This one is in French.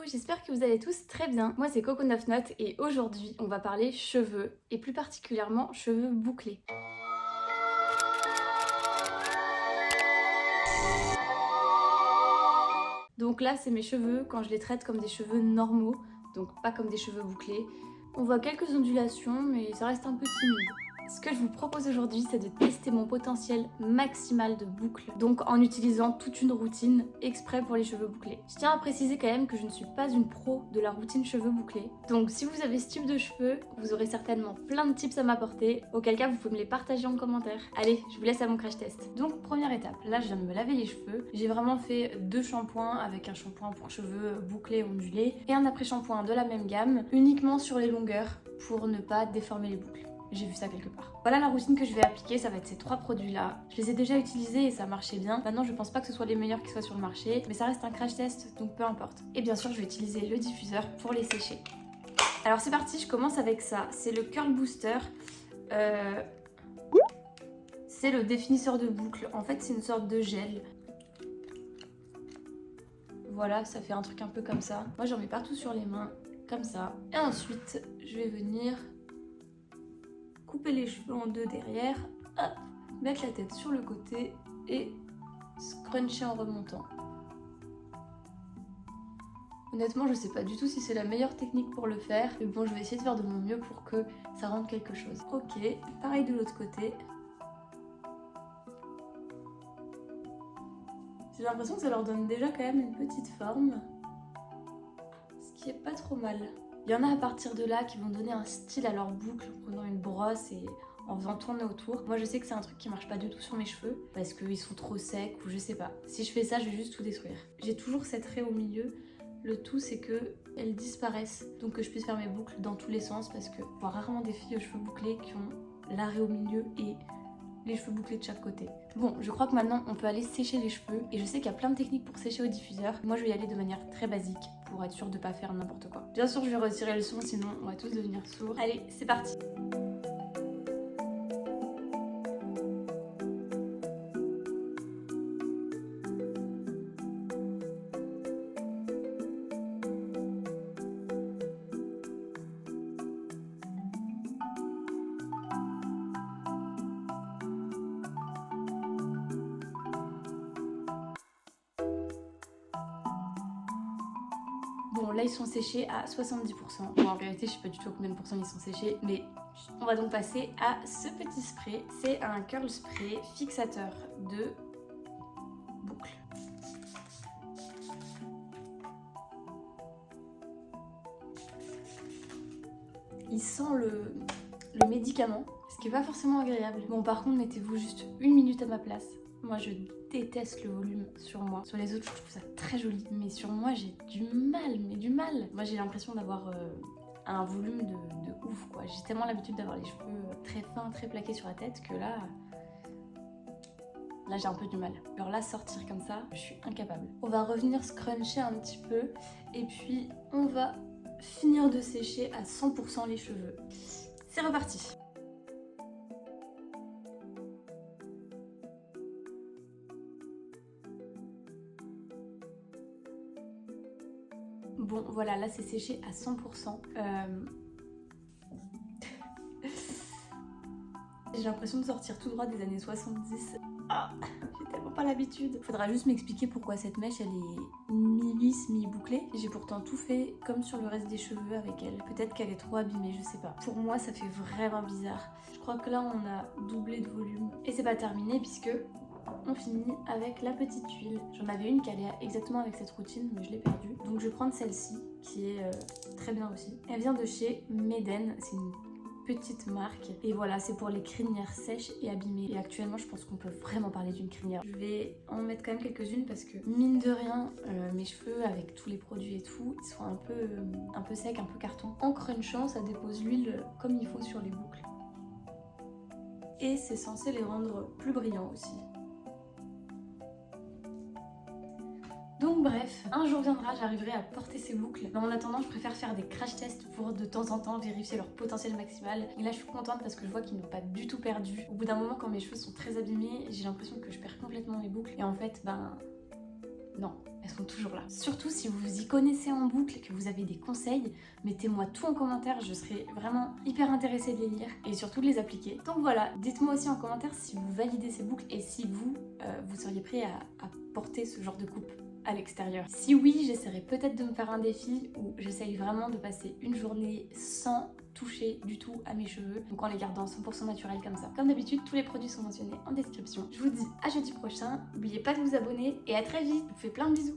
j'espère que vous allez tous très bien. Moi c'est Coco 9 Notes et aujourd'hui on va parler cheveux et plus particulièrement cheveux bouclés. Donc là c'est mes cheveux quand je les traite comme des cheveux normaux, donc pas comme des cheveux bouclés. On voit quelques ondulations mais ça reste un peu timide. Ce que je vous propose aujourd'hui, c'est de tester mon potentiel maximal de boucles, donc en utilisant toute une routine exprès pour les cheveux bouclés. Je tiens à préciser quand même que je ne suis pas une pro de la routine cheveux bouclés, donc si vous avez ce type de cheveux, vous aurez certainement plein de tips à m'apporter, auquel cas vous pouvez me les partager en commentaire. Allez, je vous laisse à mon crash test. Donc première étape, là je viens de me laver les cheveux, j'ai vraiment fait 2 shampoings avec un shampoing pour cheveux bouclés ondulés et un après-shampoing de la même gamme, uniquement sur les longueurs pour ne pas déformer les boucles. J'ai vu ça quelque part. Voilà la routine que je vais appliquer, ça va être ces 3 produits là. Je les ai déjà utilisés et ça marchait bien. Maintenant je pense pas que ce soit les meilleurs qui soient sur le marché, mais ça reste un crash test donc peu importe. Et bien sûr je vais utiliser le diffuseur pour les sécher. Alors c'est parti, je commence avec ça. C'est le Curl Booster. C'est le définisseur de boucles. En fait c'est une sorte de gel. Voilà, ça fait un truc un peu comme ça. Moi j'en mets partout sur les mains, comme ça. Et ensuite je vais venir couper les cheveux en deux derrière, hop, mettre la tête sur le côté et scruncher en remontant. Honnêtement, je sais pas du tout si c'est la meilleure technique pour le faire, mais bon, je vais essayer de faire de mon mieux pour que ça rende quelque chose. Ok, pareil de l'autre côté. J'ai l'impression que ça leur donne déjà quand même une petite forme, ce qui est pas trop mal. Il y en a à partir de là qui vont donner un style à leur boucle en prenant une brosse et en faisant tourner autour. Moi je sais que c'est un truc qui marche pas du tout sur mes cheveux parce qu'ils sont trop secs ou je sais pas. Si je fais ça, je vais juste tout détruire. J'ai toujours cette raie au milieu. Le tout c'est que elles disparaissent, donc que je puisse faire mes boucles dans tous les sens parce que je vois rarement des filles aux cheveux bouclés qui ont la raie au milieu et les cheveux bouclés de chaque côté. Bon, je crois que maintenant on peut aller sécher les cheveux et je sais qu'il y a plein de techniques pour sécher au diffuseur. Moi je vais y aller de manière très basique pour être sûre de pas faire n'importe quoi. Bien sûr je vais retirer le son sinon on va tous devenir sourds. Allez, c'est parti. Bon, là ils sont séchés à 70%. Bon, en vérité, je sais pas du tout à combien de pourcents ils sont séchés, mais on va donc passer à ce petit spray. C'est un curl spray fixateur de boucle. Il sent le médicament, ce qui est pas forcément agréable. Bon, par contre, mettez-vous juste 1 minute à ma place. Moi, je déteste le volume sur moi. Sur les autres, je trouve ça très joli. Mais sur moi, j'ai du mal, mais du mal. Moi, j'ai l'impression d'avoir un volume de ouf, quoi. J'ai tellement l'habitude d'avoir les cheveux très fins, très plaqués sur la tête que là j'ai un peu du mal. Alors là, sortir comme ça, je suis incapable. On va revenir scruncher un petit peu et puis on va finir de sécher à 100% les cheveux. C'est reparti. Bon voilà, là c'est séché à 100%. J'ai l'impression de sortir tout droit des années 70. Ah, j'ai tellement pas l'habitude. Faudra juste m'expliquer pourquoi cette mèche elle est mi-lisse, mi-bouclée. J'ai pourtant tout fait comme sur le reste des cheveux avec elle. Peut-être qu'elle est trop abîmée, je sais pas. Pour moi ça fait vraiment bizarre. Je crois que là on a doublé de volume. Et c'est pas terminé puisque on finit avec la petite huile. J'en avais une qui allait exactement avec cette routine mais je l'ai perdue. Donc je vais prendre celle-ci qui est très bien aussi. Elle vient de chez Meden, c'est une petite marque et voilà, c'est pour les crinières sèches et abîmées et actuellement je pense qu'on peut vraiment parler d'une crinière. Je vais en mettre quand même quelques-unes parce que mine de rien mes cheveux avec tous les produits et tout ils sont un peu secs, un peu carton. En crunchant ça dépose l'huile comme il faut sur les boucles et c'est censé les rendre plus brillants aussi. Donc bref, un jour viendra, j'arriverai à porter ces boucles. Mais en attendant, je préfère faire des crash tests pour de temps en temps vérifier leur potentiel maximal. Et là, je suis contente parce que je vois qu'ils n'ont pas du tout perdu. Au bout d'un moment, quand mes cheveux sont très abîmés, j'ai l'impression que je perds complètement mes boucles. Et en fait, Non, elles sont toujours là. Surtout si vous vous y connaissez en boucle et que vous avez des conseils, mettez-moi tout en commentaire, je serai vraiment hyper intéressée de les lire et surtout de les appliquer. Donc voilà, dites-moi aussi en commentaire si vous validez ces boucles et si vous seriez prêt à porter ce genre de coupe à l'extérieur. Si oui, j'essaierai peut-être de me faire un défi où j'essaye vraiment de passer une journée sans toucher du tout à mes cheveux, donc en les gardant 100% naturels comme ça. Comme d'habitude, tous les produits sont mentionnés en description. Je vous dis à jeudi prochain, n'oubliez pas de vous abonner et à très vite. Je vous fais plein de bisous.